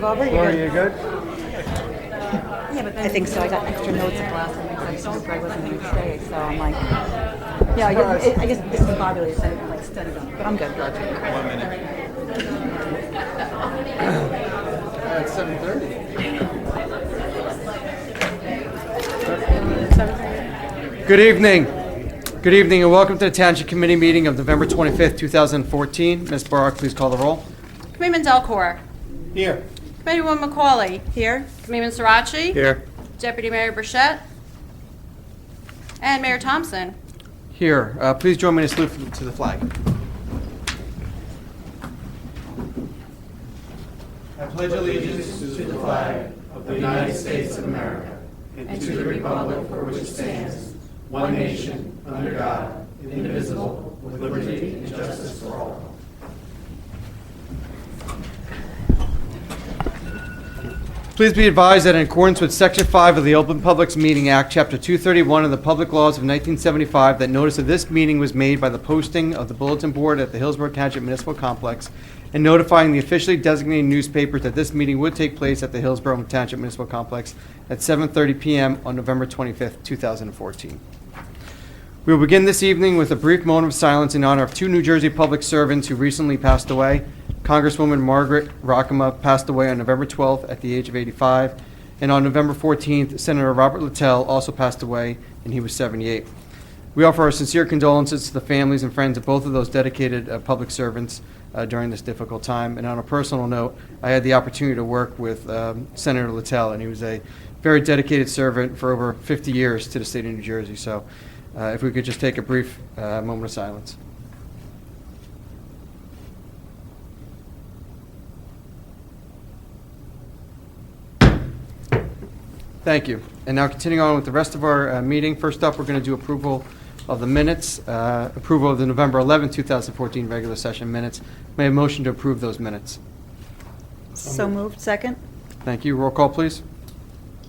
Over, Laura, you good? Yeah, but I think so. I got extra notes at last time because I I wasn't going to stay, so I'm like, yeah, I guess discombobulated, so I didn't like study them, but I'm good. 1 minute. It's 7:30. Good evening. Good evening and welcome to the Township Committee meeting of November 25th, 2014. Ms. Barak, please call the roll. Committeeman Delcor. Here. Committeewoman McCauley. Here? Committeeman Sirachi. Here. Deputy Mayor Burchett. And Mayor Thompson. Here. Please join me in a salute to the flag. I pledge allegiance to the flag of the United States of America and to the republic for which it stands, one nation, under God, indivisible, with liberty and justice for all. Please be advised that in accordance with Section 5 of the Open Publics Meeting Act, Chapter 231 of the Public Laws of 1975, that notice of this meeting was made by the posting of the bulletin board at the Hillsborough Township Municipal Complex and notifying the officially designated newspapers that this meeting would take place at the Hillsborough Township Municipal Complex at 7:30 p.m. on November 25th, 2014. We will begin this evening with a brief moment of silence in honor of two New Jersey public servants who recently passed away. Congresswoman Margaret Rockema passed away on November 12th at the age of 85, and on November 14th, Senator Robert Littell also passed away, and he was 78. We offer our sincere condolences to the families and friends of both of those dedicated public servants during this difficult time. And on a personal note, I had the opportunity to work with Senator Littell, and he was a very dedicated servant for over 50 years to the state of New Jersey. So if we could just take a brief moment of silence. Thank you. And now continuing on with the rest of our meeting. First up, we're going to do approval of the minutes, approval of the November 11, 2014 regular session minutes. May I have a motion to approve those minutes? So moved. Second? Thank you. Roll call, please.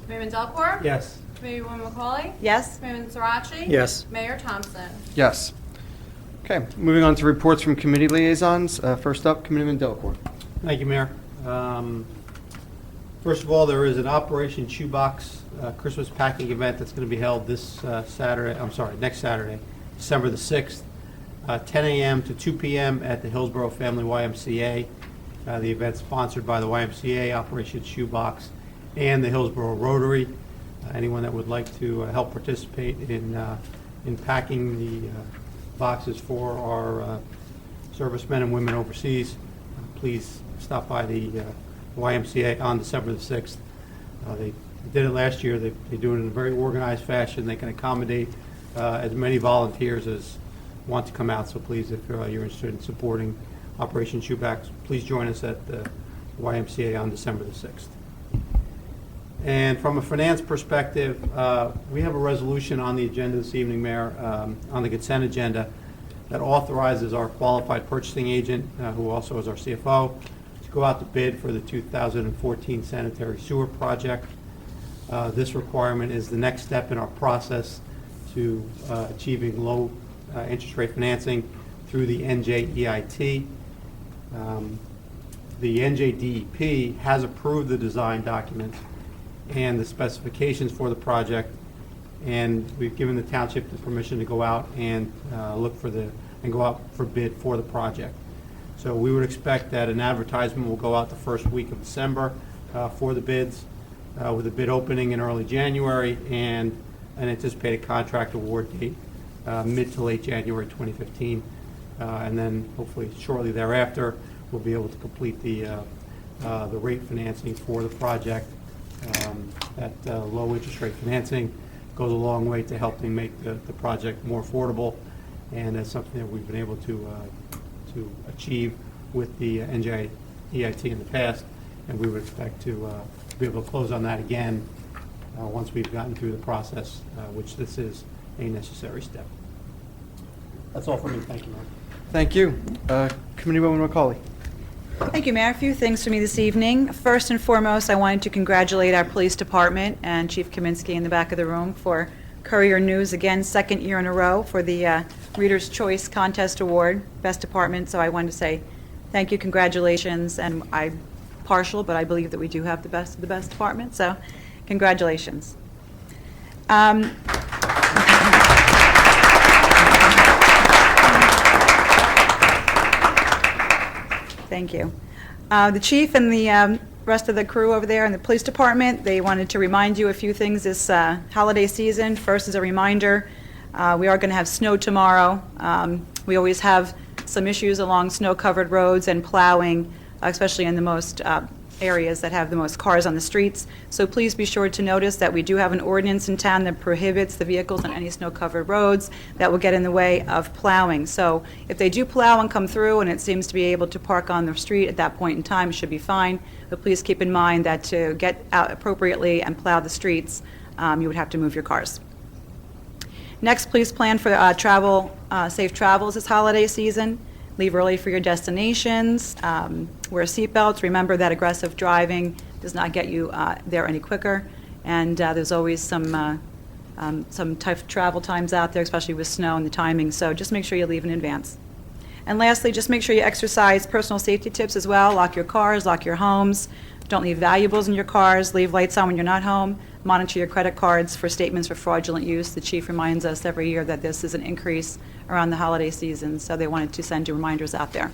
Committeeman Delcor. Yes. Committeewoman McCauley. Yes? Committeeman Sirachi. Yes. Mayor Thompson. Yes. Okay. Moving on to reports from committee liaisons. First up, Committeeman Delcor. Thank you, Mayor. First of all, there is an Operation Shoebox Christmas packing event that's going to be held this next Saturday, December the 6th, 10 a.m. to 2 p.m. at the Hillsborough Family YMCA. The event's sponsored by the YMCA, Operation Shoebox, and the Hillsborough Rotary. Anyone that would like to help participate in packing the boxes for our servicemen and women overseas, please stop by the YMCA on December the 6th. They did it last year. They do it in a very organized fashion. They can accommodate as many volunteers as want to come out. So please, if you're interested in supporting Operation Shoebox, please join us at the YMCA on December the 6th. And from a finance perspective, we have a resolution on the agenda this evening, Mayor, on the consent agenda that authorizes our qualified purchasing agent, who also is our CFO, to go out to bid for the 2014 sanitary sewer project. This requirement is the next step in our process to achieving low interest rate financing through the NJEIT. The NJDEP has approved the design documents and the specifications for the project, and we've given the township the permission to go out and go out for bid for the project. So we would expect that an advertisement will go out the first week of December for the bids, with a bid opening in early January and an anticipated contract award date mid to late January 2015. And then hopefully shortly thereafter, we'll be able to complete the rate financing for the project. That low interest rate financing goes a long way to helping make the project more affordable, and that's something that we've been able to achieve with the NJEIT in the past, and we would expect to be able to close on that again once we've gotten through the process, which this is a necessary step. That's all for me. Thank you, Mayor. Thank you. Committeewoman McCauley. Thank you, Mayor. A few things for me this evening. First and foremost, I wanted to congratulate our police department and Chief Kaminsky in the back of the room for Courier News, again, second year in a row for the Reader's Choice Contest Award, Best Department. So I wanted to say thank you, congratulations, and I partial, but I believe that we do have the best of the best department, so congratulations. Um, Thank you. The chief and the rest of the crew over there in the police department, they wanted to remind you a few things this holiday season. First, as a reminder, we are going to have snow tomorrow. We always have some issues along snow-covered roads and plowing, especially in the most areas that have the most cars on the streets. So please be sure to notice that we do have an ordinance in town that prohibits the vehicles on any snow-covered roads that will get in the way of plowing. So if they do plow and come through and it seems to be able to park on the street at that point in time, it should be fine. But please keep in mind that to get out appropriately and plow the streets, you would have to move your cars. Next, please plan for safe travels this holiday season. Leave early for your destinations. Wear seatbelts. Remember that aggressive driving does not get you there any quicker. And there's always some tough travel times out there, especially with snow and the timing. So just make sure you leave in advance. And lastly, just make sure you exercise personal safety tips as well. Lock your cars, lock your homes. Don't leave valuables in your cars. Leave lights on when you're not home. Monitor your credit cards for statements for fraudulent use. The chief reminds us every year that this is an increase around the holiday season, so they wanted to send you reminders out there.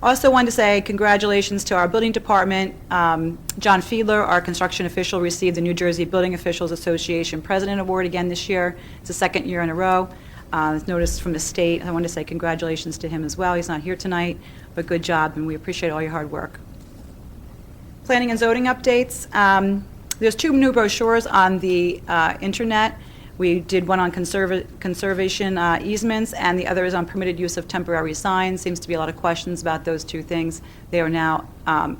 Also wanted to say congratulations to our building department. John Fiedler, our construction official, received the New Jersey Building Officials Association President Award again this year. It's the second year in a row. It's noticed from the state. I want to say congratulations to him as well. He's not here tonight, but good job, and we appreciate all your hard work. Planning and zoning updates. There's 2 new brochures on the internet. We did one on conservation easements, and the other is on permitted use of temporary signs. Seems to be a lot of questions about those 2 things. They are now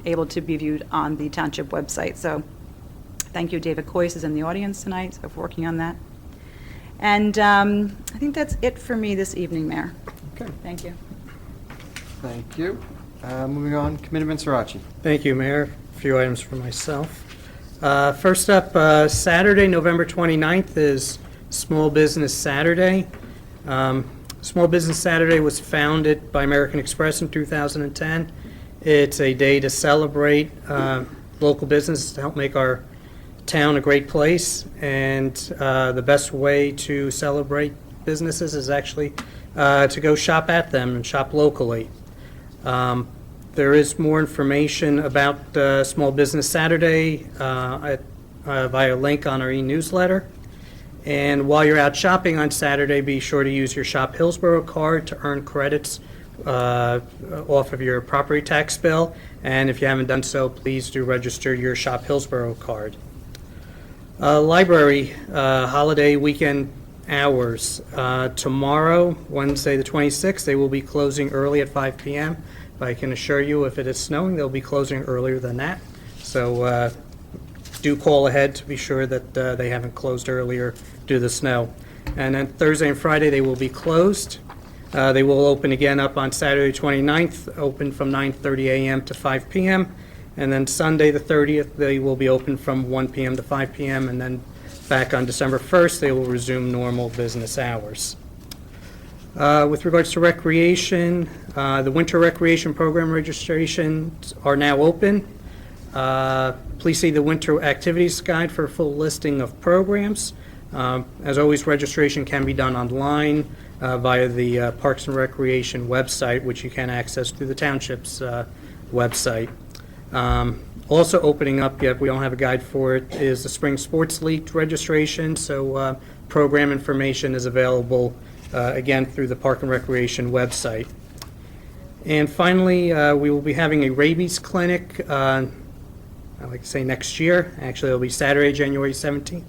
able to be viewed on the township website. So thank you. David Coyce is in the audience tonight, so for working on that. And I think that's it for me this evening, Mayor. Okay. Thank you. Thank you. Moving on, Committeeman Sirachi. Thank you, Mayor. A few items for myself. First up, Saturday, November 29th is Small Business Saturday. Small Business Saturday was founded by American Express in 2010. It's a day to celebrate local businesses to help make our town a great place, and the best way to celebrate businesses is actually to go shop at them and shop locally. There is more information about Small Business Saturday via a link on our e-newsletter. And while you're out shopping on Saturday, be sure to use your Shop Hillsborough card to earn credits off of your property tax bill. And if you haven't done so, please do register your Shop Hillsborough card. Library holiday weekend hours. Tomorrow, Wednesday the 26th, they will be closing early at 5 p.m. But I can assure you, if it is snowing, they'll be closing earlier than that. So do call ahead to be sure that they haven't closed earlier due to the snow. And then Thursday and Friday, they will be closed. They will open again up on Saturday 29th, open from 9:30 a.m. to 5 p.m. And then Sunday the 30th, they will be open from 1 p.m. to 5 p.m. And then back on December 1st, they will resume normal business hours. With regards to recreation, the winter recreation program registrations are now open. Please see the winter activities guide for a full listing of programs. As always, registration can be done online via the Parks and Recreation website, which you can access through the township's website. Also opening up, yet we don't have a guide for it, is the Spring Sports League registration. So program information is available again through the Park and Recreation website. And finally, we will be having a rabies clinic, I like to say next year. Actually, it'll be Saturday, January 17th.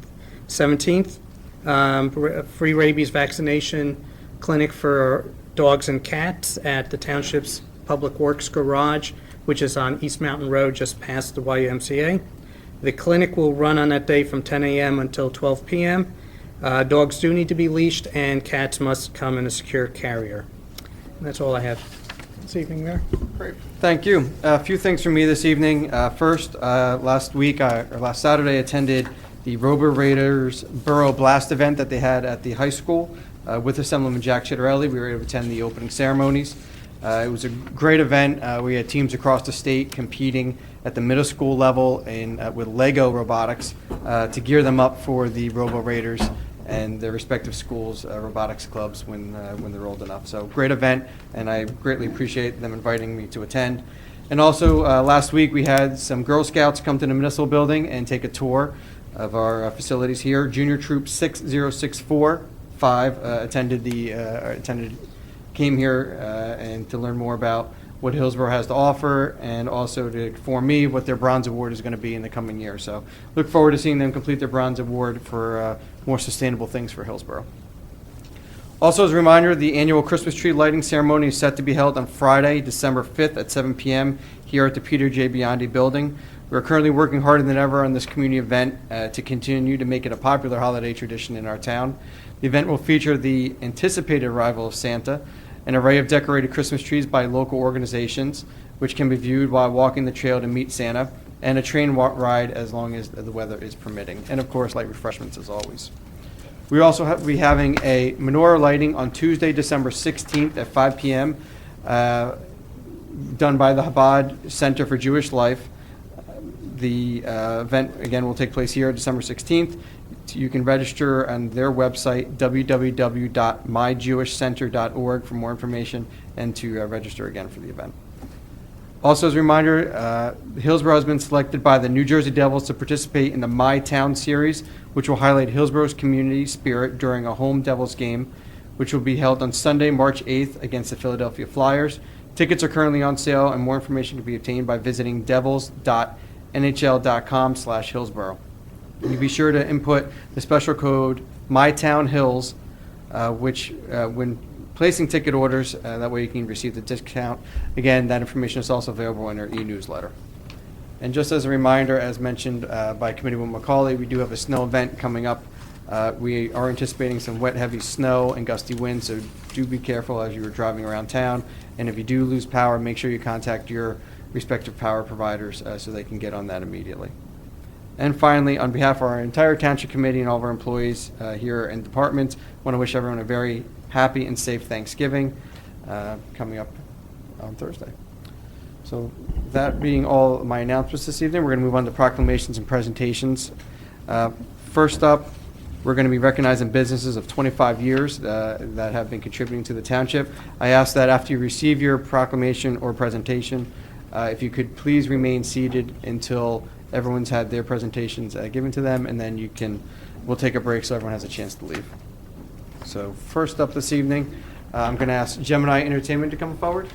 Free rabies vaccination clinic for dogs and cats at the Township's Public Works Garage, which is on East Mountain Road, just past the YMCA. The clinic will run on that day from 10 a.m. until 12 p.m. Dogs do need to be leashed, and cats must come in a secure carrier. And that's all I have this evening, Mayor. Great. Thank you. A few things from me this evening. First, last Saturday, I attended the Rover Raiders Borough Blast event that they had at the high school with Assemblyman Jack Chitterelli. We were able to attend the opening ceremonies. It was a great event. We had teams across the state competing at the middle school level with Lego robotics to gear them up for the Robo Raiders and their respective schools' robotics clubs when they're old enough. So great event, and I greatly appreciate them inviting me to attend. And also, last week we had some Girl Scouts come to the municipal building and take a tour of our facilities here. Junior Troop 60645 came here and to learn more about what Hillsborough has to offer, and also to inform me what their Bronze Award is going to be in the coming year. So look forward to seeing them complete their Bronze Award for more sustainable things for Hillsborough. Also, as a reminder, the annual Christmas tree lighting ceremony is set to be held on Friday, December 5th at 7 p.m. here at the Peter J. Biondi Building. We're currently working harder than ever on this community event to continue to make it a popular holiday tradition in our town. The event will feature the anticipated arrival of Santa, an array of decorated Christmas trees by local organizations, which can be viewed while walking the trail to meet Santa, and a train ride as long as the weather is permitting. And of course, light refreshments as always. We also be having a menorah lighting on Tuesday, December 16th at 5 p.m., done by the Chabad Center for Jewish Life. The event, again, will take place here December 16th. You can register on their website, www.myjewishcenter.org, for more information and to register again for the event. Also, as a reminder, Hillsborough has been selected by the New Jersey Devils to participate in the My Town series, which will highlight Hillsborough's community spirit during a home Devils game, which will be held on Sunday, March 8th against the Philadelphia Flyers. Tickets are currently on sale, and more information can be obtained by visiting devils.nhl.com/Hillsborough. You be sure to input the special code MyTownHills, which when placing ticket orders, that way you can receive the discount. Again, that information is also available in our e-newsletter. And just as a reminder, as mentioned by Committeewoman Macaulay, we do have a snow event coming up. We are anticipating some wet, heavy snow and gusty winds, so do be careful as you are driving around town. And if you do lose power, make sure you contact your respective power providers so they can get on that immediately. And finally, on behalf of our entire Township Committee and all of our employees here and departments, I want to wish everyone a very happy and safe Thanksgiving coming up on Thursday. So that being all my announcements this evening, we're going to move on to proclamations and presentations. First up, we're going to be recognizing businesses of 25 years that have been contributing to the township. I ask that after you receive your proclamation or presentation, if you could please remain seated until everyone's had their presentations given to them, and then we'll take a break so everyone has a chance to leave. So first up this evening, I'm going to ask Gemini Entertainment to come forward.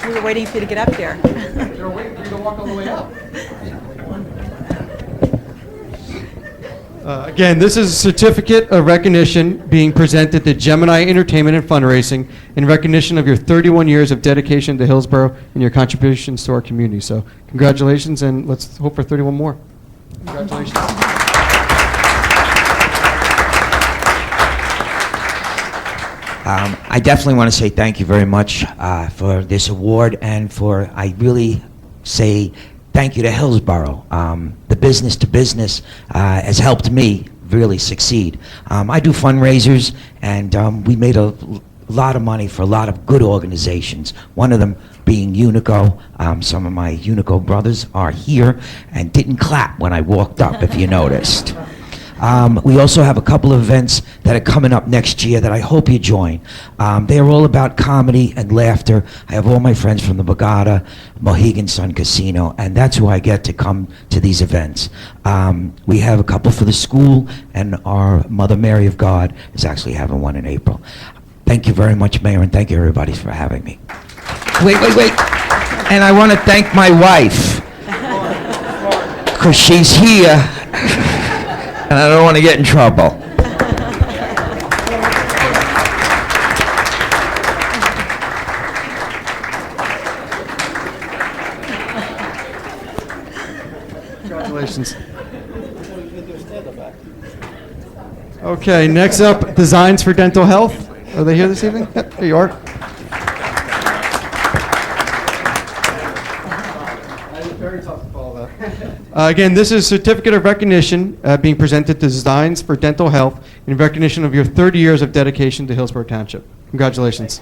We were waiting for you to get up here. They were waiting for you to walk all the way up. Again, this is a certificate of recognition being presented to Gemini Entertainment and Fundraising in recognition of your 31 years of dedication to Hillsborough and your contributions to our community. So congratulations, and let's hope for 31 more. Congratulations. I definitely want to say thank you very much for this award, and I really say thank you to Hillsborough. The business to business has helped me really succeed. I do fundraisers, and we made a lot of money for a lot of good organizations, one of them being Unico. Some of my Unico brothers are here and didn't clap when I walked up, if you noticed. We also have a couple of events that are coming up next year that I hope you join. They are all about comedy and laughter. I have all my friends from the Borgata, Mohegan Sun Casino, and that's who I get to come to these events. We have a couple for the school, and our Mother Mary of God is actually having one in April. Thank you very much, Mayor, and thank you, everybody, for having me. Wait. And I want to thank my wife, because she's here. And I don't want to get in trouble. Congratulations. Okay, next up, Designs for Dental Health. Are they here this evening? Yep, here you are. call that. Again, this is a certificate of recognition being presented to Designs for Dental Health in recognition of your 30 years of dedication to Hillsborough Township. Congratulations.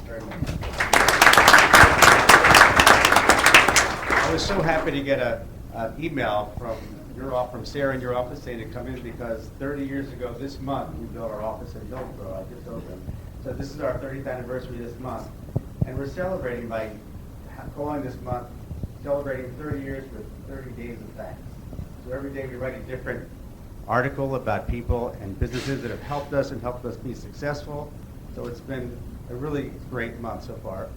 I was so happy to get an email from Sarah in your office saying to come in because 30 years ago this month we built our office in Hillsborough. I just opened. So this is our 30th anniversary this month. And we're celebrating by calling this month, celebrating 30 years with 30 days of thanks. So every day we write a different article about people and businesses that have helped us and helped us be successful. So it's been a really great month so far.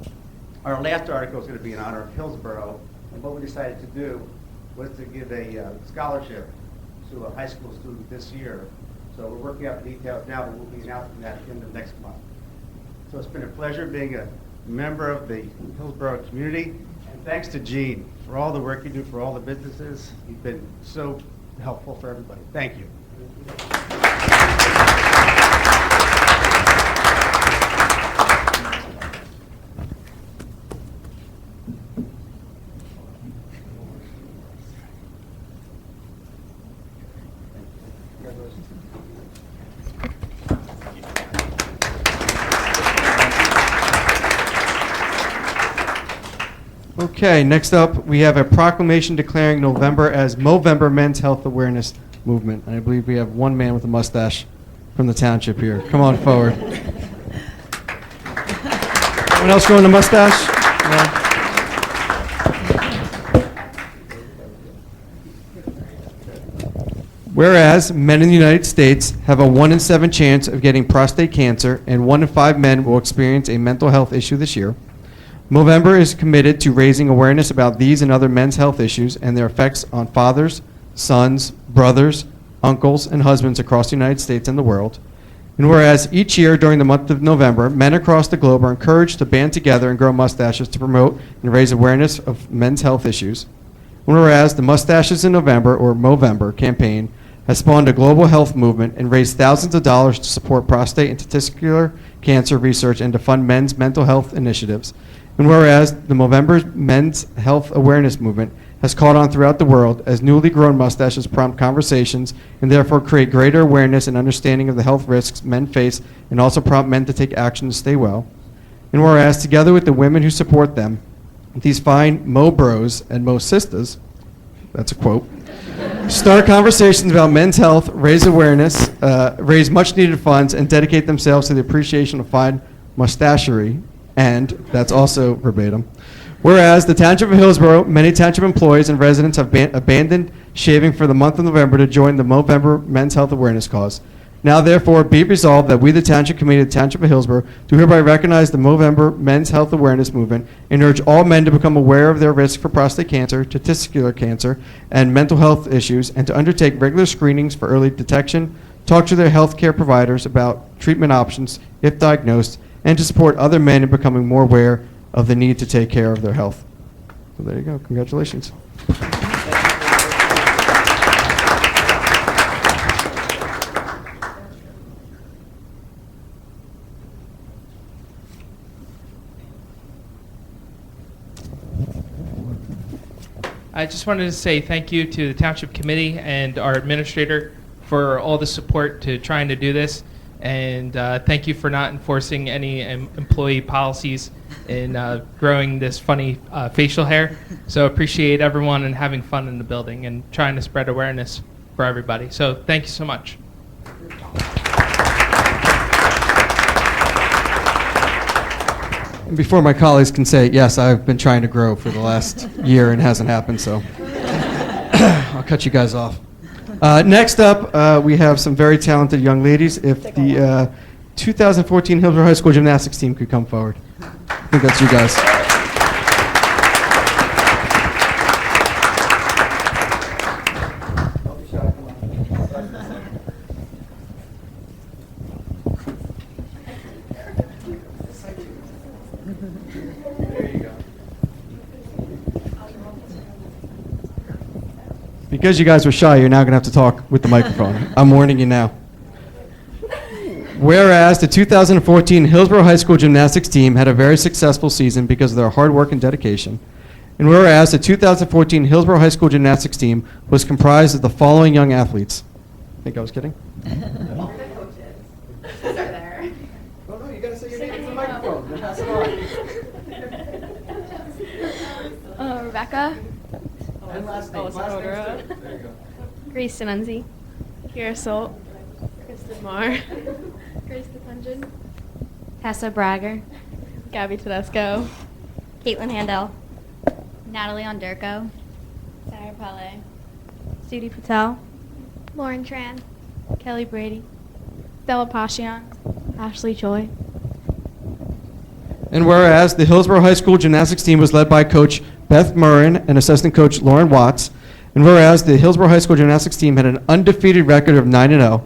Our last article is going to be in honor of Hillsborough, and what we decided to do was to give a scholarship to a high school student this year. So we're working out the details now, but we'll be announcing that in the next month. So it's been a pleasure being a member of the Hillsborough community, and thanks to Gene for all the work you do for all the businesses. You've been so helpful for everybody. Thank you. Okay, next up, we have a proclamation declaring November as Movember Men's Health Awareness Movement. And I believe we have one man with a mustache from the township here. Come on forward. Anyone else growing a mustache? No? Whereas men in the United States have a 1 in 7 chance of getting prostate cancer and 1 in 5 men will experience a mental health issue this year, Movember is committed to raising awareness about these and other men's health issues and their effects on fathers, sons, brothers, uncles, and husbands across the United States and the world. And whereas each year during the month of November, men across the globe are encouraged to band together and grow mustaches to promote and raise awareness of men's health issues. And whereas the Mustaches in November, or Movember, campaign has spawned a global health movement and raised thousands of dollars to support prostate and testicular cancer research and to fund men's mental health initiatives. And whereas the Movember Men's Health Awareness Movement has caught on throughout the world as newly grown mustaches prompt conversations and therefore create greater awareness and understanding of the health risks men face and also prompt men to take action to stay well. And whereas together with the women who support them, these fine Mo Bros and Mo Sisters, that's a quote, start conversations about men's health, raise awareness, raise much needed funds, and dedicate themselves to the appreciation of fine mustachery. And that's also verbatim. Whereas the Township of Hillsborough, many township employees and residents have abandoned shaving for the month of November to join the Movember Men's Health Awareness cause. Now, therefore, be it resolved that we, the Township Committee of the Township of Hillsborough, do hereby recognize the Movember Men's Health Awareness Movement and urge all men to become aware of their risk for prostate cancer, testicular cancer, and mental health issues, and to undertake regular screenings for early detection, talk to their health care providers about treatment options if diagnosed, and to support other men in becoming more aware of the need to take care of their health. So there you go. Congratulations. I just wanted to say thank you to the Township Committee and our administrator for all the support to trying to do this. And thank you for not enforcing any employee policies in growing this funny facial hair. So appreciate everyone and having fun in the building and trying to spread awareness for everybody. So thank you so much. And before my colleagues can say, yes, I've been trying to grow for the last year and it hasn't happened, so I'll cut you guys off. Next up, we have some very talented young ladies. If the 2014 Hillsborough High School gymnastics team could come forward. I think that's you guys. Because you guys were shy, you're now going to have to talk with the microphone. I'm warning you now. Whereas the 2014 Hillsborough High School gymnastics team had a very successful season because of their hard work and dedication. And whereas the 2014 Hillsborough High School gymnastics team was comprised of the following young athletes. Think I was kidding? All the coaches. Are there. Oh, no, you got to say your name into the microphone. Then pass it on. Rebecca, And last name. Oh, it's Last names Odora. too. There you go. Grace Sinunzi, Kira Solt, Kristen Marr, Grace DePungeon, Tessa Bragger, Gabby Tedesco, Caitlin Handel, Natalie Onderko, Sarah Pele, Sudhi Patel, Lauren Tran, Kelly Brady, Stella Pashian, Ashley Choi. And whereas the Hillsborough High School gymnastics team was led by Coach Beth Murrin and assistant coach Lauren Watts, and whereas the Hillsborough High School gymnastics team had an undefeated record of 9-0,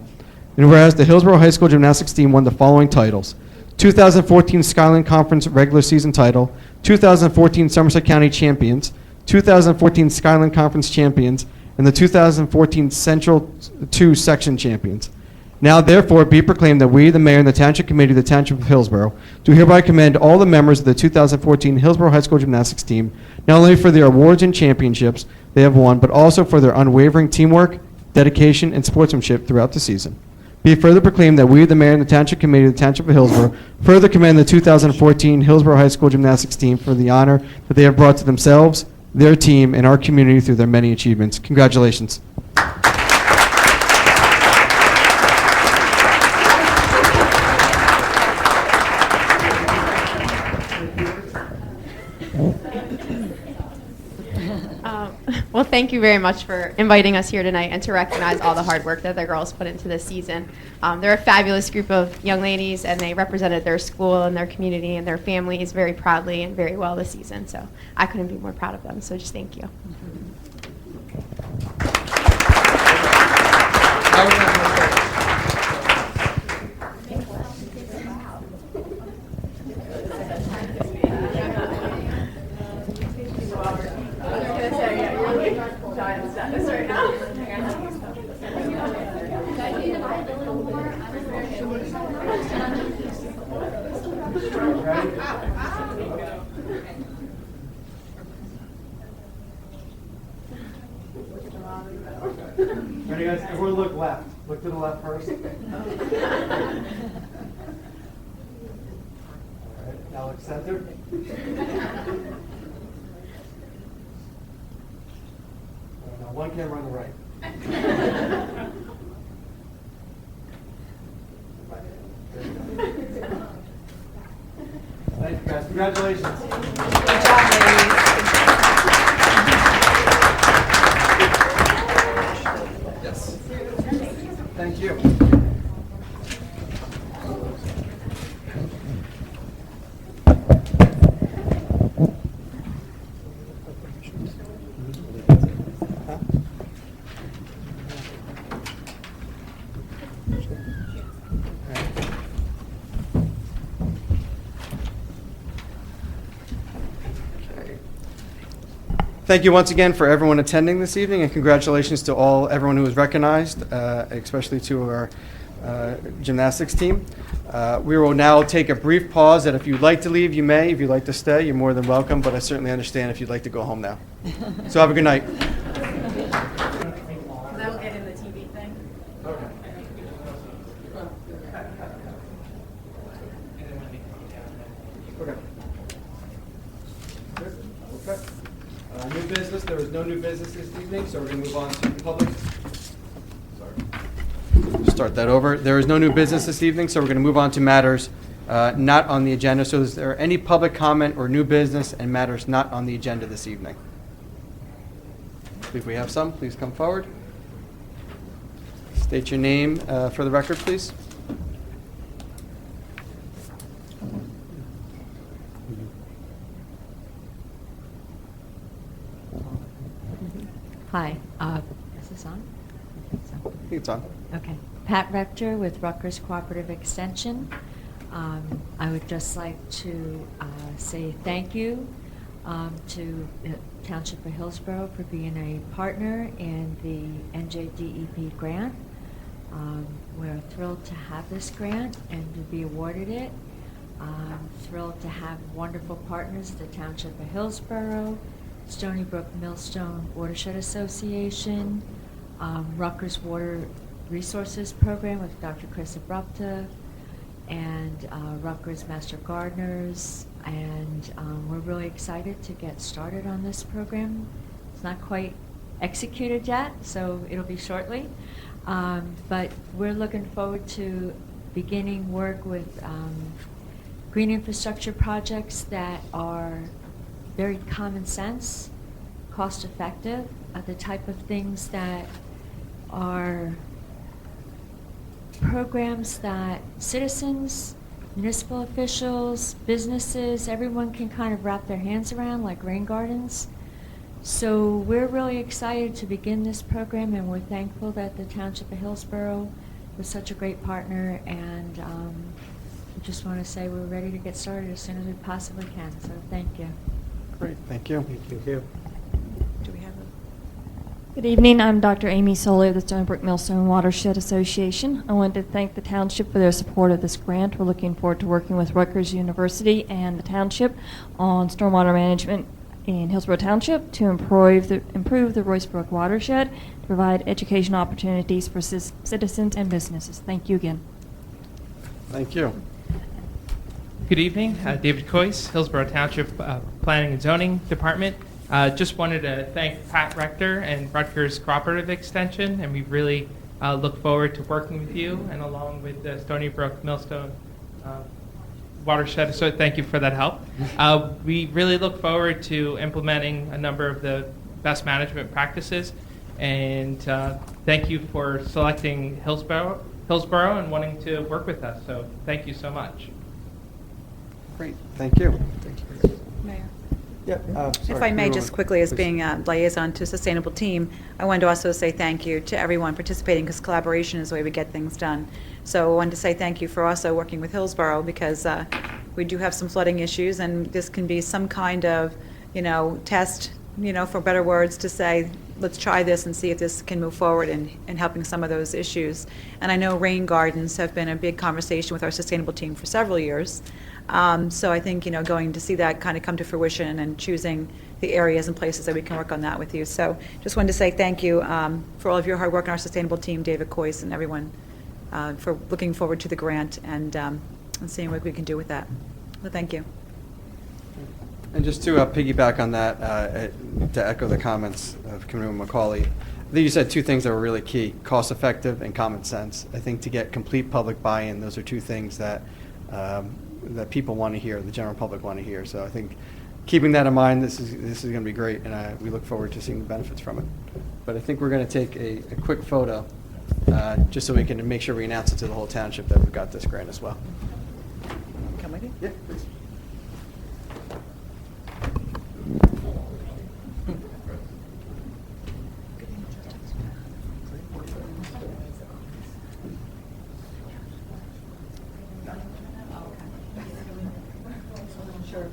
and whereas the Hillsborough High School gymnastics team won the following titles: 2014 Skyline Conference regular season title, 2014 Somerset County champions, 2014 Skyline Conference champions, and the 2014 Central 2 section champions. Now therefore be proclaimed that we, the mayor and the township committee of the township of Hillsborough, do hereby commend all the members of the 2014 Hillsborough High School gymnastics team, not only for their awards and championships they have won, but also for their unwavering teamwork, dedication, and sportsmanship throughout the season. Be it further proclaimed that we, the mayor and the township committee of the township of Hillsborough, further commend the 2014 Hillsborough High School gymnastics team for the honor that they have brought to themselves, their team, and our community through their many achievements. Congratulations. Well, thank you very much for inviting us here tonight and to recognize all the hard work that the girls put into this season. They're a fabulous group of young ladies, and they represented their school and their community and their families very proudly and very well this season. So I couldn't be more proud of them. So just thank you. Ready, guys? Everyone look left. Look to the left first. All right, now look center. Now one camera on the right. Thank you, guys. Congratulations. Good job, ladies. Yes. Thank you. Thank you once again for everyone attending this evening, and congratulations to everyone who was recognized, especially to our gymnastics team. We will now take a brief pause, and if you'd like to leave, you may. If you'd like to stay, you're more than welcome, but I certainly understand if you'd like to go home now. So have a good night. That'll get in the TV thing. Okay. Okay. Okay. New business, there was no new business this evening, so we're going to move on to public. Sorry. Start that over. There is no new business this evening, so we're going to move on to matters not on the agenda. So is there any public comment or new business and matters not on the agenda this evening? If we have some, please come forward. State your name for the record, please. Hi, is this on? I think it's on. Okay. Pat Rector with Rutgers Cooperative Extension. I would just like to say thank you to the Township of Hillsborough for being a partner in the NJDEP grant. We're thrilled to have this grant and to be awarded it. Thrilled to have wonderful partners, the Township of Hillsborough, Stony Brook Millstone Watershed Association, Rutgers Water Resources Program with Dr. Chris Abrupta, and Rutgers Master Gardeners, and we're really excited to get started on this program. It's not quite executed yet, so it'll be shortly, but we're looking forward to beginning work with green infrastructure projects that are very common sense, cost effective, the type of things that are programs that citizens, municipal officials, businesses, everyone can kind of wrap their hands around, like rain gardens. So we're really excited to begin this program, and we're thankful that the Township of Hillsborough was such a great partner, and we just want to say we're ready to get started as soon as we possibly can. So thank you. Great, thank you. Thank you. Do we have a... Good evening. I'm Dr. Amy Solo of the Stony Brook Millstone Watershed Association. I wanted to thank the Township for their support of this grant. We're looking forward to working with Rutgers University and the Township on stormwater management in Hillsborough Township to improve the Roycebrook watershed, to provide educational opportunities for citizens and businesses. Thank you again. Thank you. Good evening, David Coyce, Hillsborough Township Planning and Zoning Department. Just wanted to thank Pat Rector and Rutgers Cooperative Extension, and we really look forward to working with you and along with the Stony Brook Millstone Watershed. So thank you for that help. We really look forward to implementing a number of the best management practices, and thank you for selecting Hillsborough and wanting to work with us. So thank you so much. Great, thank you. Mayor? Yep. If I may, just quickly, as being a liaison to Sustainable Team, I wanted to also say thank you to everyone participating, because collaboration is the way we get things done. So I wanted to say thank you for also working with Hillsborough, because we do have some flooding issues, and this can be some kind of, test, for better words, to say, let's try this and see if this can move forward in helping some of those issues. And I know rain gardens have been a big conversation with our Sustainable Team for several years. So I think, going to see that kind of come to fruition and choosing the areas and places that we can work on that with you. So just wanted to say thank you for all of your hard work on our Sustainable Team, David Coyce and everyone, for looking forward to the grant and seeing what we can do with that. So thank you. And just to piggyback on that, to echo the comments of Committeeman McCauley, I think you said two things that were really key: cost effective and common sense. I think to get complete public buy-in, those are two things that that people want to hear, the general public want to hear. So I think keeping that in mind, this is going to be great, and we look forward to seeing the benefits from it. But I think we're going to take a quick photo, just so we can make sure we announce it to the whole township that we've got this grant as well. Come with you? Yeah, please.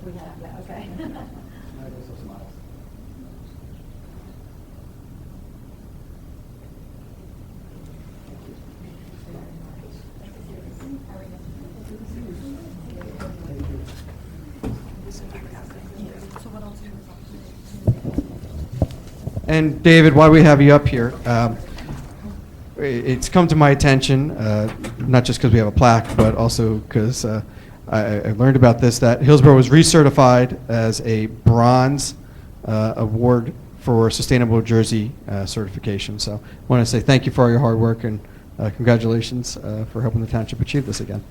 We have that, okay. And David, while we have you up here, it's come to my attention, not just because we have a plaque, but also because I learned about this, that Hillsborough was recertified as a bronze award for Sustainable Jersey certification. So I want to say thank you for all your hard work, and congratulations for helping the township achieve this again.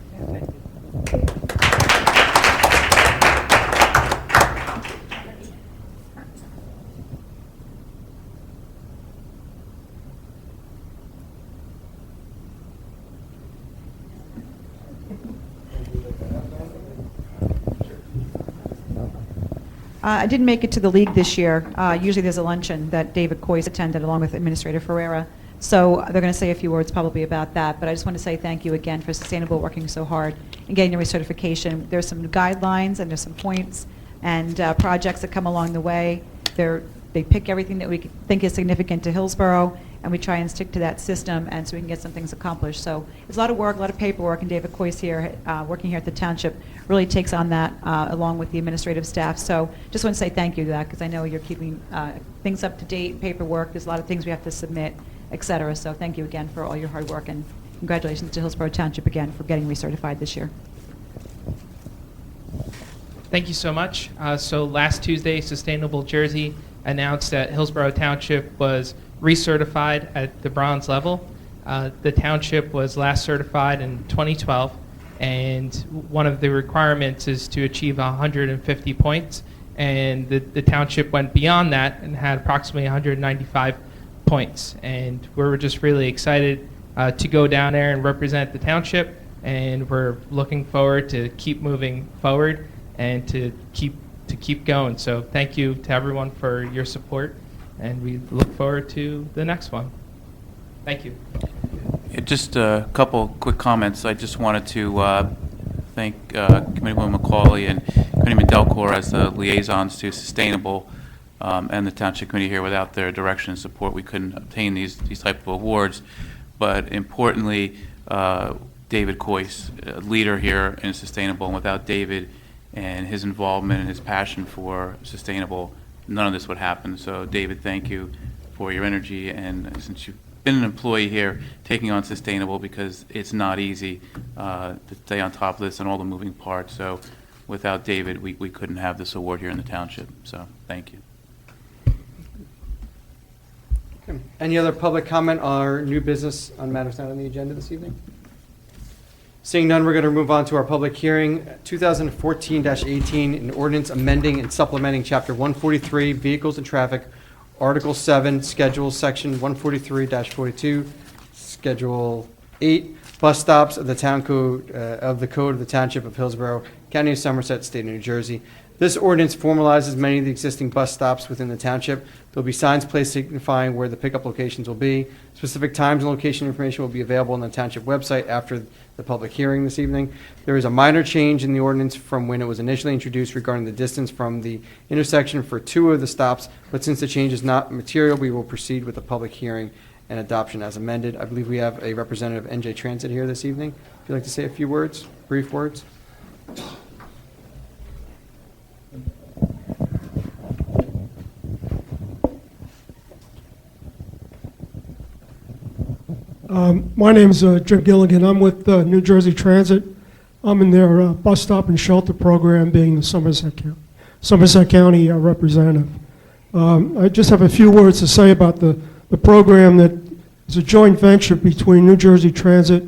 I didn't make it to the league this year. Usually there's a luncheon that David Coyce attended along with Administrator Ferreira. So they're going to say a few words probably about that. But I just want to say thank you again for Sustainable working so hard and getting your recertification. There's some guidelines and there's some points and projects that come along the way. They're they pick everything that we think is significant to Hillsborough, and we try and stick to that system, and so we can get some things accomplished. So it's a lot of work, a lot of paperwork, and David Coyce here, working here at the township, really takes on that along with the administrative staff. So just want to say thank you to that, because I know you're keeping things up to date, paperwork, there's a lot of things we have to submit, et cetera. So thank you again for all your hard work, and congratulations to Hillsborough Township again for getting recertified this year. Thank you so much. So last Tuesday, Sustainable Jersey announced that Hillsborough Township was recertified at the bronze level. The township was last certified in 2012, and one of the requirements is to achieve 150 points, and the township went beyond that and had approximately 195 points. And we're just really excited to go down there and represent the township, and we're looking forward to keep moving forward and to keep going. So thank you to everyone for your support, and we look forward to the next one. Thank you. Yeah, just a couple quick comments. I just wanted to thank Committeewoman McCauley and Committeeman Delcor as the liaisons to Sustainable and the Township Committee here. Without their direction and support, we couldn't obtain these type of awards. But importantly, David Coyce, a leader here in Sustainable, and without David and his involvement and his passion for Sustainable, none of this would happen. So David, thank you for your energy, and since you've been an employee here, taking on Sustainable, because it's not easy to stay on top of this and all the moving parts. So without David, we couldn't have this award here in the township. So thank you. Okay. Any other public comment or new business on matters not on the agenda this evening? Seeing none, we're going to move on to our public hearing, 2014-18, an ordinance amending and supplementing Chapter 143, Vehicles and Traffic, Article 7, Schedule Section 143-42, Schedule 8, Bus Stops of the Town Code of the Code of the Township of Hillsborough, County of Somerset, State of New Jersey. This ordinance formalizes many of the existing bus stops within the township. There will be signs placed signifying where the pickup locations will be. Specific times and location information will be available on the township website after the public hearing this evening. There is a minor change in the ordinance from when it was initially introduced regarding the distance from the intersection for 2 of the stops, but since the change is not material, we will proceed with the public hearing and adoption as amended. I believe we have a representative of NJ Transit here this evening. If you'd like to say a few words, brief words. My name is Jim Gilligan. I'm with New Jersey Transit. I'm in their bus stop and shelter program, being the Somerset County representative. I just have a few words to say about the program that is a joint venture between New Jersey Transit,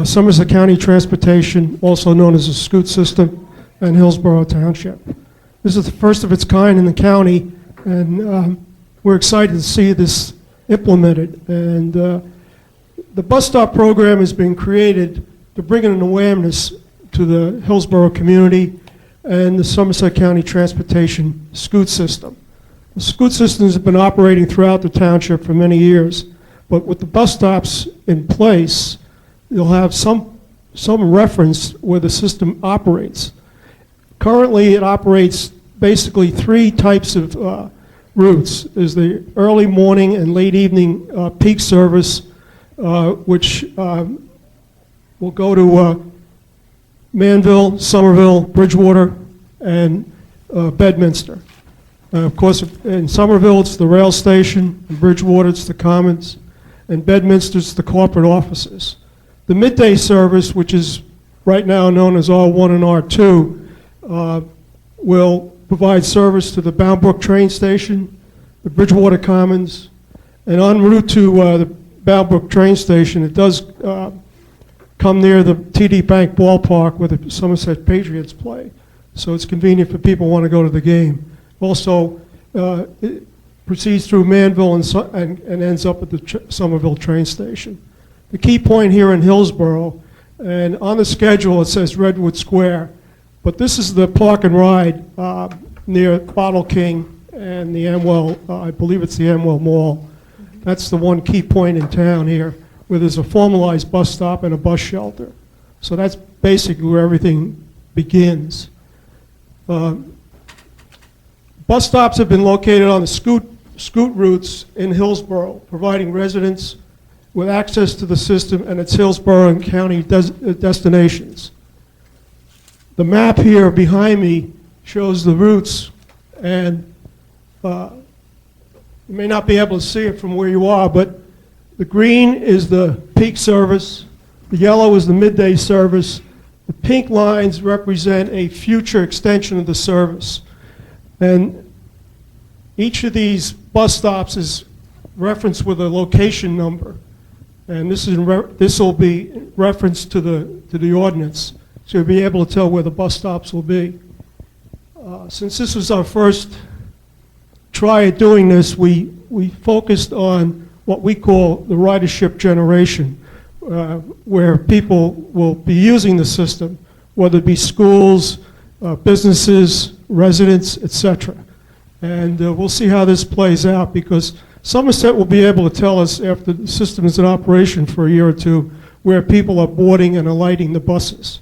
Somerset County Transportation, also known as the Scoot System, and Hillsborough Township. This is the first of its kind in the county, and we're excited to see this implemented. And the bus stop program has been created to bring an awareness to the Hillsborough community and the Somerset County Transportation Scoot System. The Scoot system has been operating throughout the township for many years, but with the bus stops in place, you'll have some reference where the system operates. Currently, it operates basically 3 types of routes. There's the early morning and late evening peak service, which will go to Manville, Somerville, Bridgewater, and Bedminster. Of course, in Somerville, it's the rail station. In Bridgewater, it's the Commons. And Bedminster, it's the corporate offices. The midday service, which is right now known as R1 and R2, will provide service to the Boundbrook train station, the Bridgewater Commons, and en route to the Boundbrook train station, it does come near the TD Bank ballpark where the Somerset Patriots play. So it's convenient for people who want to go to the game. Also, it proceeds through Manville and ends up at the Somerville train station. The key point here in Hillsborough, and on the schedule it says Redwood Square, but this is the park and ride near Bottle King and the Amwell, I believe it's the Amwell Mall. That's the one key point in town here, where there's a formalized bus stop and a bus shelter. So that's basically where everything begins. Bus Bus stops have been located on the scoot routes in Hillsborough, providing residents with access to the system and its Hillsborough and county destinations. The map here behind me shows the routes, and you may not be able to see it from where you are, but the green is the peak service, the yellow is the midday service, the pink lines represent a future extension of the service. And each of these bus stops is referenced with a location number. And this will be referenced to the ordinance, so you'll be able to tell where the bus stops will be. Since this was our first try at doing this, we focused on what we call the ridership generation, where people will be using the system, whether it be schools, businesses, residents, etc. And we'll see how this plays out, because Somerset will be able to tell us after the system is in operation for a year or two where people are boarding and alighting the buses.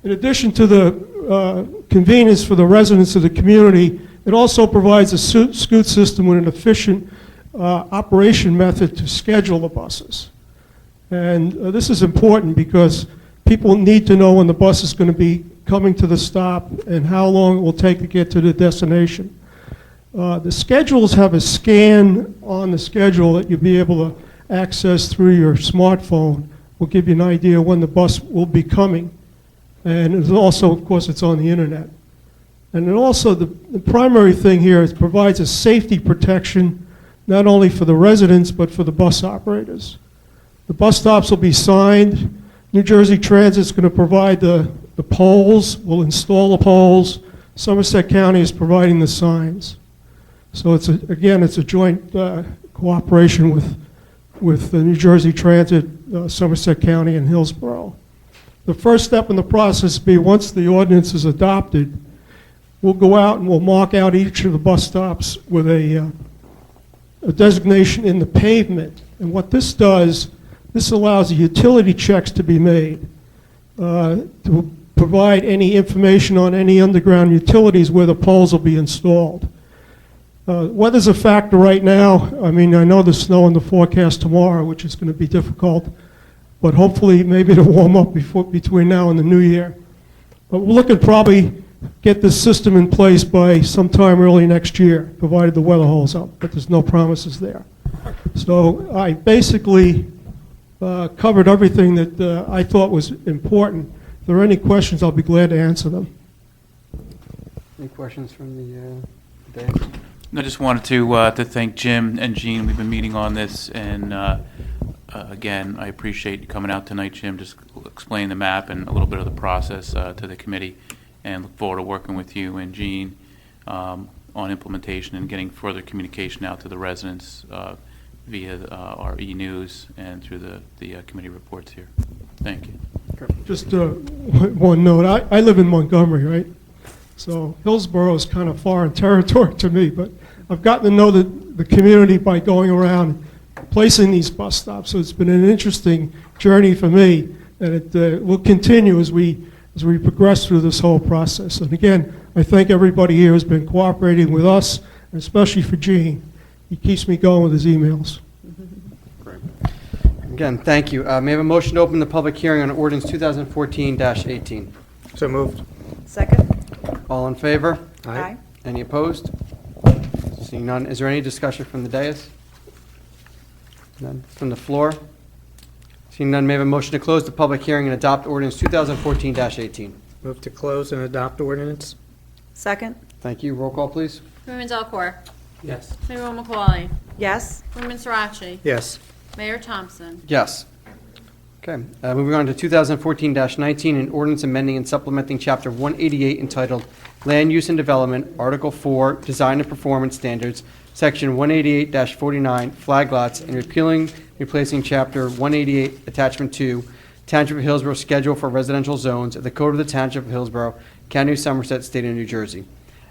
In addition to the convenience for the residents of the community, it also provides a scoot system with an efficient operation method to schedule the buses. And this is important because people need to know when the bus is going to be coming to the stop and how long it will take to get to the destination. The schedules have a scan on the schedule that you'll be able to access through your smartphone. Will give you an idea when the bus will be coming. And it's also, of course, it's on the internet. And then also the primary thing here is it provides a safety protection not only for the residents but for the bus operators. The bus stops will be signed. New Jersey Transit's going to provide the poles, will install the poles. Somerset County is providing the signs. So it's a joint cooperation with the New Jersey Transit, Somerset County, and Hillsborough. The first step in the process will be once the ordinance is adopted, we'll go out and we'll mark out each of the bus stops with a designation in the pavement. And what this does, this allows the utility checks to be made to provide any information on any underground utilities where the poles will be installed. Weather's a factor right now. I mean, I know there's snow in the forecast tomorrow, which is going to be difficult, but hopefully maybe it'll warm up between now and the new year. But we're looking to probably get this system in place by sometime early next year, provided the weather holds up, but there's no promises there. So I basically covered everything that I thought was important. If there are any questions, I'll be glad to answer them. Any questions from the day? I just wanted to thank Jim and Jean. We've been meeting on this, and again, I appreciate you coming out tonight, Jim, just explain the map and a little bit of the process to the committee, and look forward to working with you and Jean on implementation and getting further communication out to the residents via our e-news and through the committee reports here. Thank you. Just one note. I live in Montgomery, right? So Hillsborough is kind of foreign territory to me, but I've gotten to know the community by going around placing these bus stops. So it's been an interesting journey for me, and it will continue as we progress through this whole process. And again, I thank everybody here who's been cooperating with us, and especially for Gene. He keeps me going with his emails. Great. Again, thank you. May I have a motion to open the public hearing on ordinance 2014-18? So moved. Second? All in favor? Aye. Any opposed? Seeing none, is there any discussion from the dais? None. From the floor? Seeing none, may I have a motion to close the public hearing and adopt ordinance 2014-18? Move to close and adopt ordinance. Second? Thank you. Roll call, please. Chairman Delcor. Yes. Mayor McCauley. Yes? Chairman Sirachi. Yes. Mayor Thompson. Yes. Okay, moving on to 2014-19, an ordinance amending and supplementing Chapter 188 entitled Land Use and Development, Article 4, Design and Performance Standards, Section 188-49, Flag Lots, and replacing Chapter 188, Attachment 2, Township of Hillsborough Schedule for Residential Zones of the Code of the Township of Hillsborough, County of Somerset, State of New Jersey.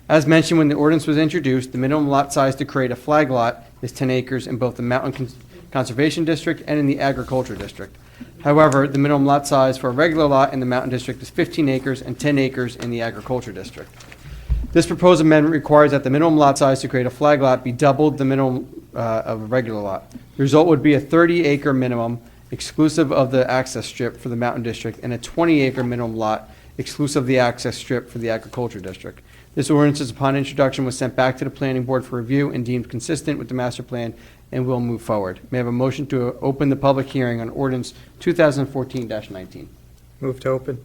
As mentioned when the ordinance was introduced, the minimum lot size to create a flag lot is 10 acres in both the Mountain Conservation District and in the Agriculture District. However, the minimum lot size for a regular lot in the Mountain District is 15 acres and 10 acres in the Agriculture District. This proposed amendment requires that the minimum lot size to create a flag lot be doubled the minimum of a regular lot. The result would be a 30-acre minimum exclusive of the access strip for the Mountain District and a 20-acre minimum lot exclusive of the access strip for the Agriculture District. This ordinance, upon introduction, was sent back to the Planning Board for review and deemed consistent with the master plan and will move forward. May I have a motion to open the public hearing on ordinance 2014-19? Move to open.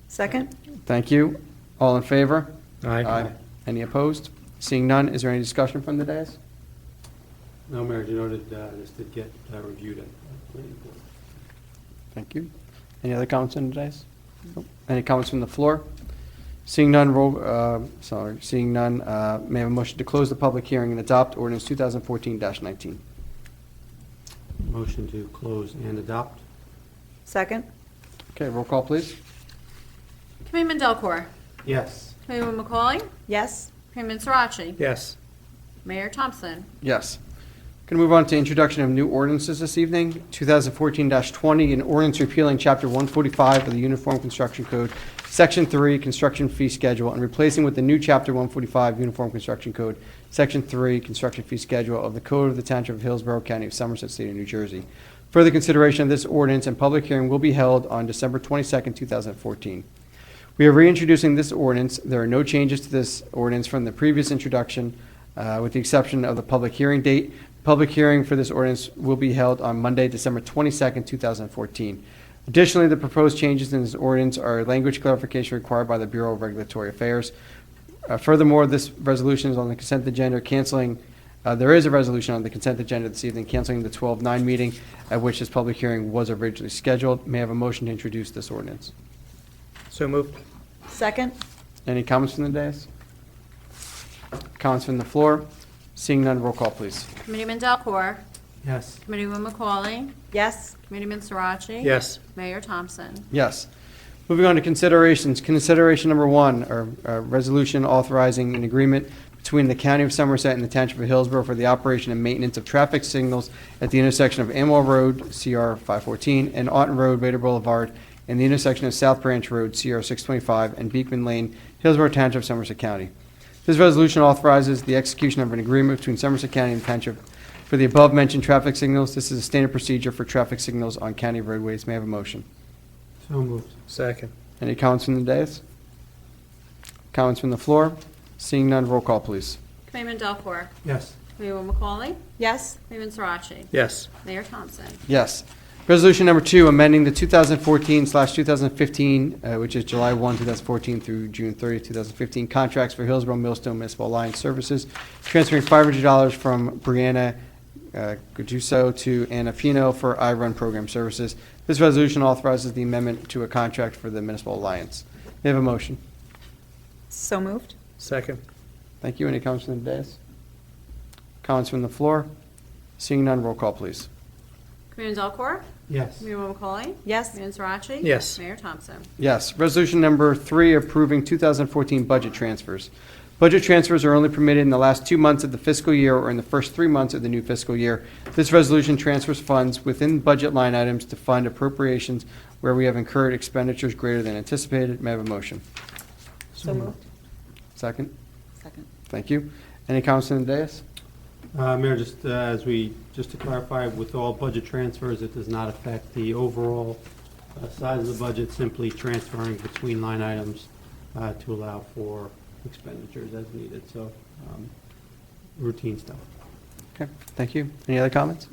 Second? Thank you. All in favor? Aye. Any opposed? Seeing none, is there any discussion from the dais? No, Mayor, you noted this did get reviewed at the planning board. Thank you. Any other comments on the dais? Nope. Any comments from the floor? Seeing none, seeing none, may I have a motion to close the public hearing and adopt ordinance 2014-19? Motion to close and adopt. Second? Okay, roll call, please. Committeeman Delcor. Yes. Committeeman McCauley. Yes? Committeeman Sirachi. Yes. Mayor Thompson. Yes. Going to move on to introduction of new ordinances this evening. 2014-20, an ordinance repealing Chapter 145 of the Uniform Construction Code, Section 3, Construction Fee Schedule, and replacing with the new Chapter 145 Uniform Construction Code, Section 3, Construction Fee Schedule of the Code of the Township of Hillsborough, County of Somerset, State of New Jersey. Further consideration of this ordinance and public hearing will be held on December 22nd, 2014. We are reintroducing this ordinance. There are no changes to this ordinance from the previous introduction, with the exception of the public hearing date. Public hearing for this ordinance will be held on Monday, December 22nd, 2014. Additionally, the proposed changes in this ordinance are language clarification required by the Bureau of Regulatory Affairs. Furthermore, this resolution is on the consent agenda canceling. There is a resolution on the consent agenda this evening canceling the 12-9 meeting at which this public hearing was originally scheduled. May I have a motion to introduce this ordinance? So moved. Second? Any comments from the dais? Comments from the floor? Seeing none, roll call, please. Committeeman Delcor. Yes. Committeeman McCauley. Yes? Committeeman Sirachi. Yes. Mayor Thompson. Yes. Moving on to considerations. Consideration number one, a resolution authorizing an agreement between the County of Somerset and the Township of Hillsborough for the operation and maintenance of traffic signals at the intersection of Amwell Road, CR 514, and Auten Road, Vader Boulevard, and the intersection of South Branch Road, CR 625, and Beekman Lane, Hillsborough Township, Somerset County. This resolution authorizes the execution of an agreement between Somerset County and the Township for the above-mentioned traffic signals. This is a standard procedure for traffic signals on county roadways. May I have a motion? So moved. Second. Any comments from the dais? Comments from the floor? Seeing none, roll call, please. Committeeman Delcor. Yes. Committeeman McCauley. Yes? Committeeman Sirachi. Yes. Mayor Thompson. Yes. Resolution number two, amending the 2014/2015, which is July 1, 2014 through June 30, 2015, contracts for Hillsborough Millstone Municipal Alliance Services, transferring $500 from Brianna Gajuso to Anna Pino for iRun program services. This resolution authorizes the amendment to a contract for the Municipal Alliance. May I have a motion? So moved? Second. Thank you. Any comments from the dais? Comments from the floor? Seeing none, roll call, please. Committeeman Delcor. Yes. Committeeman McCauley. Yes? Committeeman Sirachi. Yes. Mayor Thompson. Yes. Resolution number three, approving 2014 budget transfers. Budget transfers are only permitted in the last 2 months of the fiscal year or in the first 3 months of the new fiscal year. This resolution transfers funds within budget line items to fund appropriations where we have incurred expenditures greater than anticipated. May I have a motion? So moved? Second? Second. Thank you. Any comments from the dais? Mayor, just to clarify, with all budget transfers, it does not affect the overall size of the budget, simply transferring between line items to allow for expenditures as needed, so routine stuff. Okay, thank you. Any other comments?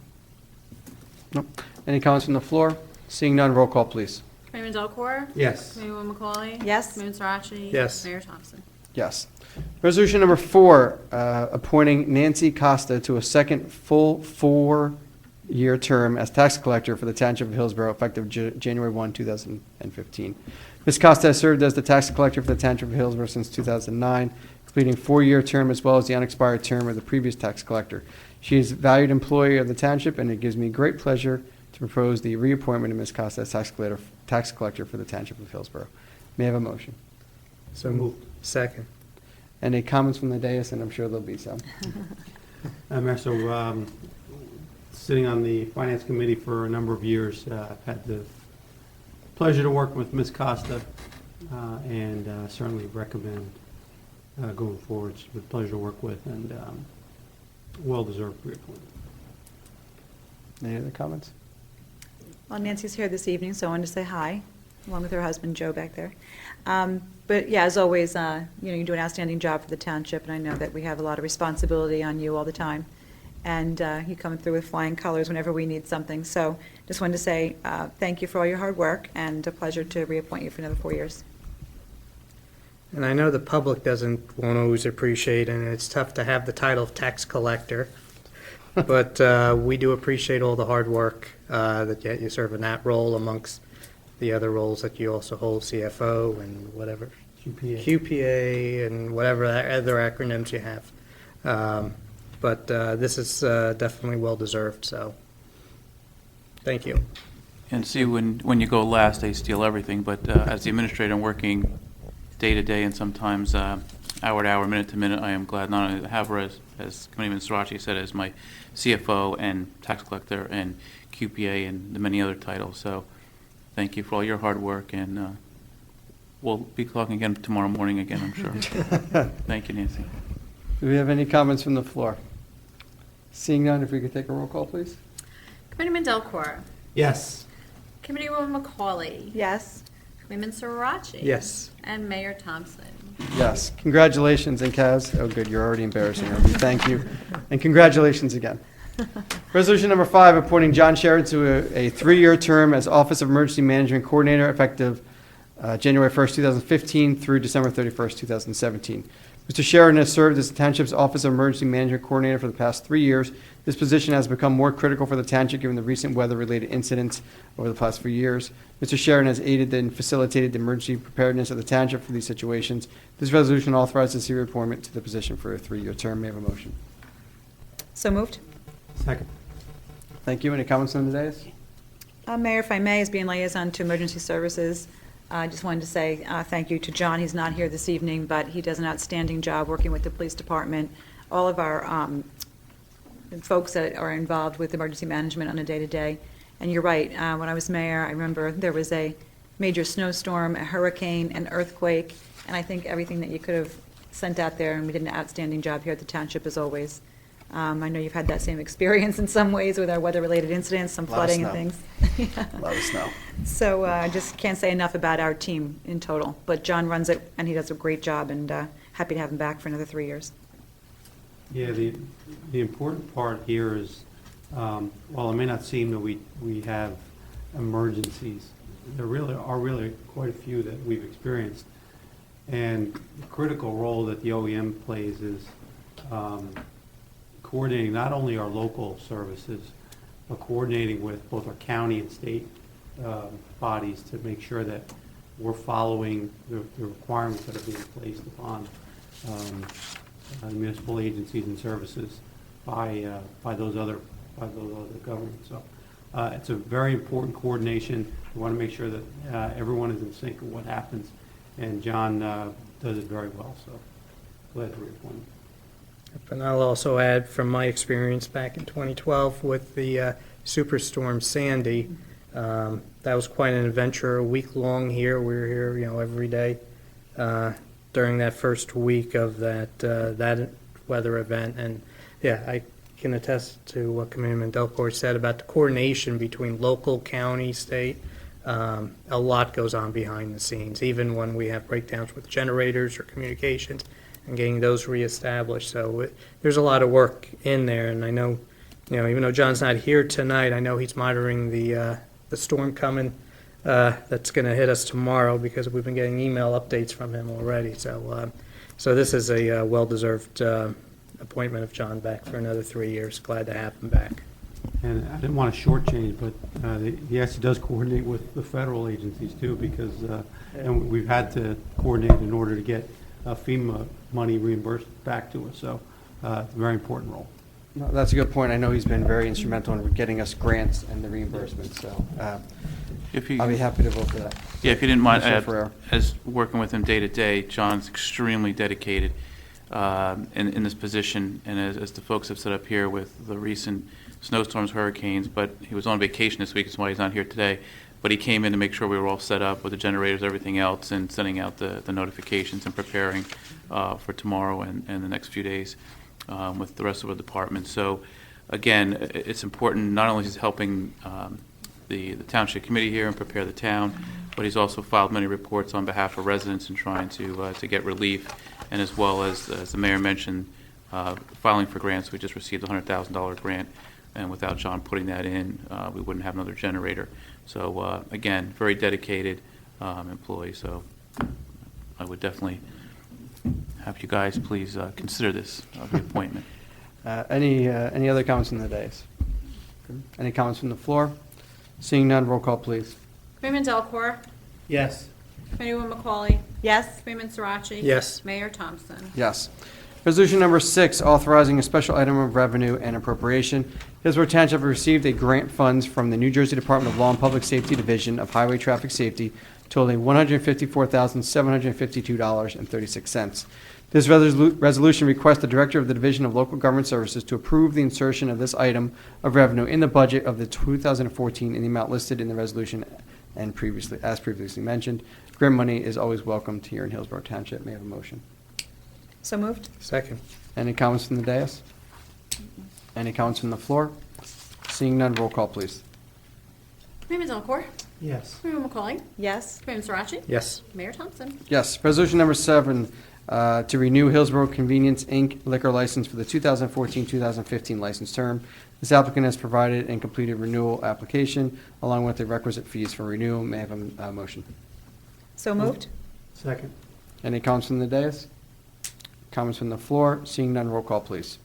Nope. Any comments from the floor? Seeing none, roll call, please. Committeeman Delcor. Yes. Committeeman McCauley. Yes? Committeeman Sirachi. Yes. Mayor Thompson. Yes. Resolution number four, appointing Nancy Costa to a second full 4-year term as tax collector for the Township of Hillsborough effective January 1, 2015. Ms. Costa has served as the tax collector for the Township of Hillsborough since 2009, completing a 4-year term as well as the unexpired term of the previous tax collector. She is a valued employee of the Township, and it gives me great pleasure to propose the reappointment of Ms. Costa as tax collector for the Township of Hillsborough. May I have a motion? So moved. Second. Any comments from the dais? And I'm sure there'll be some. Mayor, so sitting on the Finance Committee for a number of years. I've had the pleasure to work with Ms. Costa, and certainly recommend going forward. It's with pleasure to work with, and well-deserved reappointment. Any other comments? Well, Nancy's here this evening, so I wanted to say hi, along with her husband, Joe, back there. But yeah, as always, you do an outstanding job for the township, and I know that we have a lot of responsibility on you all the time. And you come through with flying colors whenever we need something. So just wanted to say thank you for all your hard work, and a pleasure to reappoint you for another 4 years. And I know the public won't always appreciate, and it's tough to have the title of tax collector, but we do appreciate all the hard work that you serve in that role amongst the other roles that you also hold, CFO and whatever. QPA and whatever other acronyms you have. But this is definitely well-deserved, so thank you. And see, when you go last, they steal everything, but as the administrator, I'm working day to day and sometimes hour to hour, minute to minute. I am glad not only to have her, as Committeeman Sirachi said, as my CFO and tax collector and QPA and the many other titles. So thank you for all your hard work, and we'll be talking again tomorrow morning again, I'm sure. Thank you, Nancy. Do we have any comments from the floor? Seeing none, if we could take a roll call, please. Committeeman Delcor. Yes. Committeewoman McCauley. Yes. Committeeman Sirachi. Yes. And Mayor Thompson. Yes. Congratulations, and Kaz. Oh, good, you're already embarrassing her. Thank you. And congratulations again. Resolution number 5, appointing John Sheridan to a 3-year term as Office of Emergency Management Coordinator effective January 1st, 2015 through December 31st, 2017. Mr. Sheridan has served as the Township's Office of Emergency Management Coordinator for the past 3 years. This position has become more critical for the Township given the recent weather-related incidents over the past few years. Mr. Sheridan has aided and facilitated the emergency preparedness of the Township for these situations. This resolution authorizes his reappointment to the position for a 3-year term. May I have a motion? So moved. Second. Thank you. Any comments on the dais? Mayor, if I may, as being liaison to emergency services, I just wanted to say thank you to John. He's not here this evening, but he does an outstanding job working with the police department, all of our folks that are involved with emergency management on a day-to-day. And you're right, when I was mayor, I remember there was a major snowstorm, a hurricane, an earthquake, and I think everything that you could have sent out there, and we did an outstanding job here at the township as always. I know you've had that same experience in some ways with our weather-related incidents, some flooding and things. A lot of snow. So I just can't say enough about our team in total. But John runs it, and he does a great job, and happy to have him back for another 3 years. Yeah, the important part here is, while it may not seem that we have emergencies, there really quite a few that we've experienced. And the critical role that the OEM plays is coordinating not only our local services, but coordinating with both our county and state bodies to make sure that we're following the requirements that are being placed upon municipal agencies and services by those other governments. So it's a very important coordination. We want to make sure that everyone is in sync with what happens, and John does it very well. So glad to reappoint him. And I'll also add from my experience back in 2012 with the Superstorm Sandy, that was quite an adventure, a week long here. We were here, every day during that first week of that weather event. And yeah, I can attest to what Committeeman Delcor said about the coordination between local, county, state. A lot goes on behind the scenes, even when we have breakdowns with generators or communications, and getting those reestablished. So there's a lot of work in there, and I know, even though John's not here tonight, I know he's monitoring the storm coming that's going to hit us tomorrow, because we've been getting email updates from him already. So this is a well-deserved appointment of John back for another 3 years. Glad to have him back. And I didn't want to shortchange, but yes, he does coordinate with the federal agencies too, because and we've had to coordinate in order to get FEMA money reimbursed back to us. So it's a very important role. No, that's a good point. I know he's been very instrumental in getting us grants and the reimbursement, so I'll be happy to vote for that. Yeah, if you didn't mind, Commissioner Ferrero. as working with him day to day, John's extremely dedicated. in this position. And as the folks have set up here with the recent snowstorms, hurricanes, but he was on vacation this week, that's why he's not here today. But he came in to make sure we were all set up with the generators, everything else, and sending out the notifications and preparing for tomorrow and the next few days with the rest of the department. So, again, it's important, not only is he helping the Township Committee here and prepare the town, but he's also filed many reports on behalf of residents and trying to get relief, and as well as the mayor mentioned, filing for grants. We just received a $100,000 grant, and without John putting that in, we wouldn't have another generator. So, again, very dedicated employee, so I would definitely have you guys please consider this reappointment. Any other comments from the dais? Any comments from the floor? Seeing none, roll call, please. Committeeman Delcor. Yes. Committeewoman McCauley. Yes. Committeeman Sirachi. Yes. Mayor Thompson. Yes. Resolution number 6, authorizing a special item of revenue and appropriation. Hillsborough Township received a grant funds from the New Jersey Department of Law and Public Safety Division of Highway Traffic Safety totaling $154,752.36. This resolution requests the Director of the Division of Local Government Services to approve the insertion of this item of revenue in the budget of the 2014 in the amount listed in the resolution and as previously mentioned. Grant money is always welcomed here in Hillsborough Township. May I have a motion? So moved. Second. Any comments from the dais? Any comments from the floor? Seeing none, roll call, please. Committeeman Delcor. Yes. Committeewoman McCauley. Yes. Committeeman Sirachi. Yes. Mayor Thompson. Yes. Resolution number 7, to renew Hillsborough Convenience, Inc. liquor license for the 2014-2015 license term. This applicant has provided and completed renewal application along with the requisite fees for renewal. May I have a motion? So moved. Second. Any comments from the dais? Comments from the floor? Seeing none, roll call, please.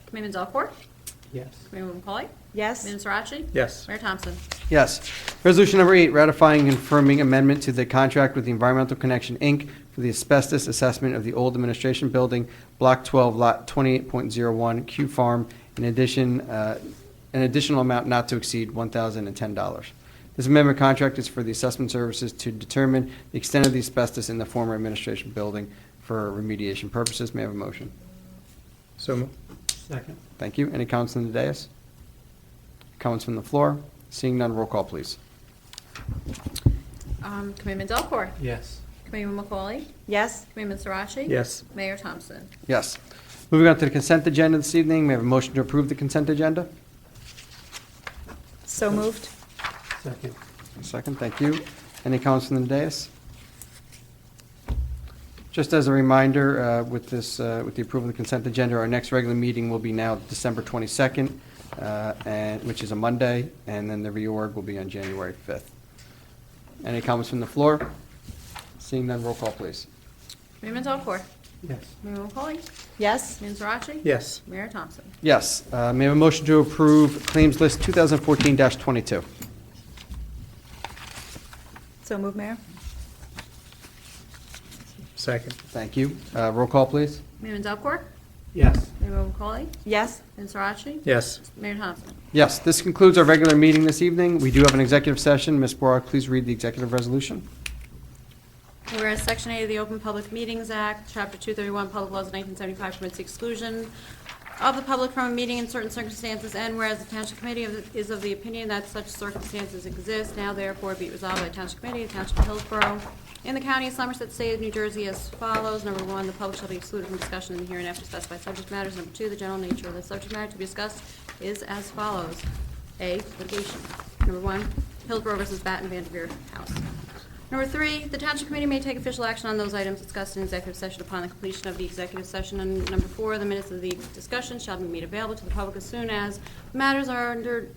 Committeeman Delcor. Yes. Committeewoman McCauley. Yes. Committeeman Sirachi. Yes. Mayor Thompson. Yes. Resolution number 8, ratifying and confirming amendment to the contract with the Environmental Connection, Inc. for the asbestos assessment of the old administration building, Block 12, Lot 28.01, Q Farm, in addition, an additional amount not to exceed $1,010. This amendment contract is for the assessment services to determine the extent of the asbestos in the former administration building for remediation purposes. May I have a motion? So moved. Second. Thank you. Any comments from the dais? Comments from the floor? Seeing none, roll call, please. Committeeman Delcor. Yes. Committeewoman McCauley. Yes. Committeeman Sirachi. Yes. Mayor Thompson. Yes. Moving on to the consent agenda this evening, may I have a motion to approve the consent agenda? So moved. Second. Second, thank you. Any comments from the dais? Just as a reminder, with the approval of the consent agenda, our next regular meeting will be now December 22nd, which is a Monday, and then the reorg will be on January 5th. Any comments from the floor? Seeing none, roll call, please. Committeeman Delcor. Yes. Committeewoman McCauley. Yes. Committeeman Sirachi. Yes. Mayor Thompson. Yes. May I have a motion to approve claims list 2014-22? So moved, Mayor. Second. Thank you. Roll call, please. Committeeman Delcor. Yes. Committeewoman McCauley. Yes. Committeeman Sirachi. Yes. Mayor Thompson. Yes, this concludes our regular meeting this evening. We do have an executive session. Ms. Borok, please read the executive resolution. Whereas Section 8 of the Open Public Meetings Act, Chapter 231, Public Laws of 1975 permits the exclusion of the public from a meeting in certain circumstances, and whereas the Township Committee is of the opinion that such circumstances exist, now therefore be it resolved by the Township Committee of the Township of Hillsborough in the County of Somerset, State of New Jersey as follows. Number 1, the public shall be excluded from discussion in the herein after specified subject matters. Number 2, the general nature of the subject matter to be discussed is as follows. A, litigation. Number 1, Hillsborough versus Batten Vanderveer House. Number 3, the Township Committee may take official action on those items discussed in executive session upon the completion of the executive session. And number 4, the minutes of the discussion shall be made available to the public as soon as matters are under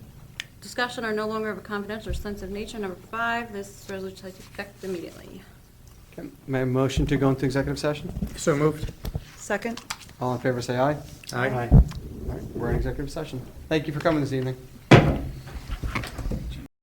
discussion are no longer of a confidential or sensitive nature. Number 5, this resolution shall take effect immediately. Okay. May I have a motion to go into executive session? So moved. Second. All in favor, say aye. Aye. All right, we're in executive session. Thank you for coming this evening.